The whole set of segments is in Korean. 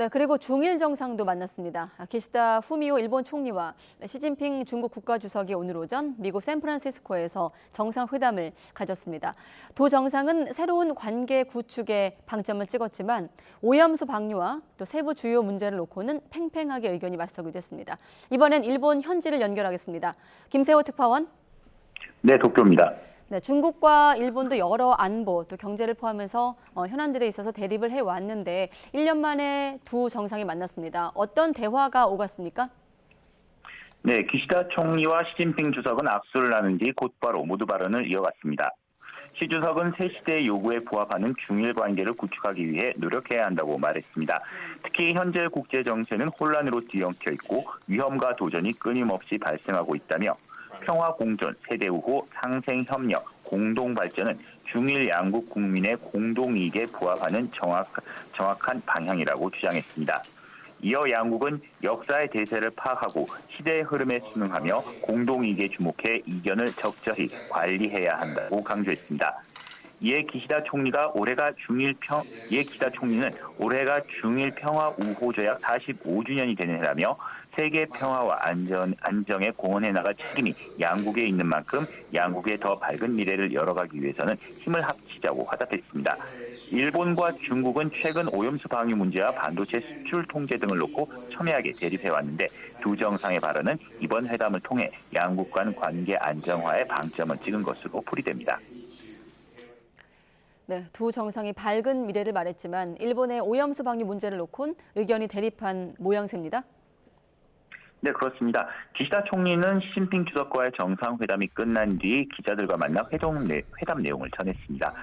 네, 그리고 중일 정상도 만났습니다. 기시다 후미오 일본 총리와 시진핑 중국 국가주석이 오늘 오전 미국 샌프란시스코에서 정상회담을 가졌습니다. 두 정상은 새로운 관계 구축에 방점을 찍었지만 오염수 방류와 또 세부 주요 문제를 놓고는 팽팽하게 의견이 맞서기도 했습니다. 이번엔 일본 현지를 연결하겠습니다. 김세호 특파원. 네, 도쿄입니다. 네, 중국과 일본도 여러 안보 또 경제를 포함해서 현안들에 있어서 대립을 해왔는데 1년 만에 두 정상이 만났습니다. 어떤 대화가 오갔습니까? 네, 기시다 총리와 시진핑 주석은 악수를 나눈 뒤 곧바로 모두 발언을 이어갔습니다. 시 주석은 새 시대의 요구에 부합하는 중일 관계를 구축하기 위해 노력해야 한다고 말했습니다. 특히 현재 국제 정세는 혼란으로 뒤엉켜 있고 위험과 도전이 끊임없이 발생하고 있다며 평화 공존, 세대 우호, 상생 협력, 공동 발전은 중일 양국 국민의 공동 이익에 부합하는 정확한 방향이라고 주장했습니다. 이어 양국은 역사의 대세를 파악하고 시대의 흐름에 순응하며 공동 이익에 주목해 이견을 적절히 관리해야 한다고 강조했습니다. 이에 기시다 총리는 올해가 중일 평화 우호 조약 45주년이 되는 해라며 세계 평화와 안정에 공헌해 나갈 책임이 양국에 있는 만큼 양국의 더 밝은 미래를 열어가기 위해서는 힘을 합치자고 화답했습니다. 일본과 중국은 최근 오염수 방류 문제와 반도체 수출 통제 등을 놓고 첨예하게 대립해왔는데 두 정상의 발언은 이번 회담을 통해 양국 간 관계 안정화에 방점을 찍은 것으로 풀이됩니다. 네, 두 정상이 밝은 미래를 말했지만 일본의 오염수 방류 문제를 놓고는 의견이 대립한 모양새입니다. 네, 그렇습니다. 기시다 총리는 시진핑 주석과의 정상회담이 끝난 뒤 기자들과 만나 회담 내용을 전했습니다.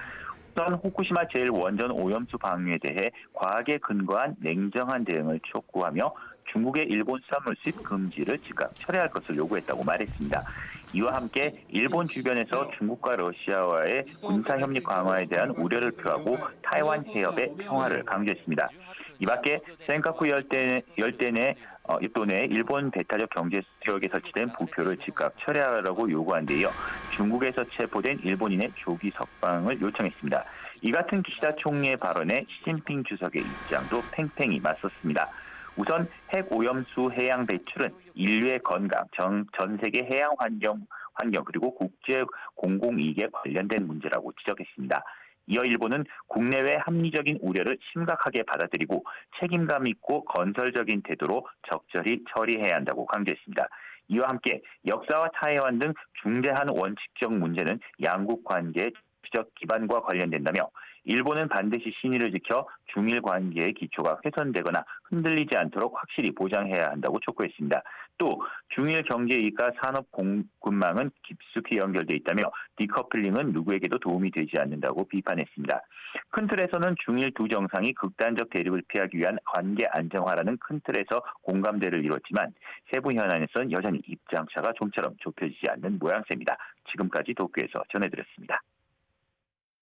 우선 후쿠시마 제1원전 오염수 방류에 대해 과학에 근거한 냉정한 대응을 촉구하며 중국의 일본 수산물 수입 금지를 즉각 철회할 것을 요구했다고 말했습니다. 이와 함께 일본 주변에서 중국과 러시아와의 군사협력 강화에 대한 우려를 표하고 타이완 해협의 평화를 강조했습니다. 이 밖에 센카쿠 열대 내 일본 배타적 경제 지역에 설치된 부표를 즉각 철회하라고 요구한 데 이어 중국에서 체포된 일본인의 조기 석방을 요청했습니다. 이 같은 기시다 총리의 발언에 시진핑 주석의 입장도 팽팽히 맞섰습니다. 우선 핵 오염수 해양 배출은 인류의 건강, 전 세계 해양 환경 그리고 국제 공공이익에 관련된 문제라고 지적했습니다. 이어 일본은 국내외 합리적인 우려를 심각하게 받아들이고 책임감 있고 건설적인 태도로 적절히 처리해야 한다고 강조했습니다. 이와 함께 역사와 타이완 등 중대한 원칙적 문제는 양국 관계의 적 기반과 관련된다며 일본은 반드시 신의를 지켜 중일 관계의 기초가 훼손되거나 흔들리지 않도록 확실히 보장해야 한다고 촉구했습니다. 또 중일 경제 이익과 산업 공급망은 깊숙이 연결돼 있다며 디커플링은 누구에게도 도움이 되지 않는다고 비판했습니다. 큰 틀에서는 중일 두 정상이 극단적 대립을 피하기 위한 관계 안정화라는 큰 틀에서 공감대를 이뤘지만 세부 현안에서는 여전히 입장차가 좀처럼 좁혀지지 않는 모양새입니다. 지금까지 도쿄에서 전해드렸습니다.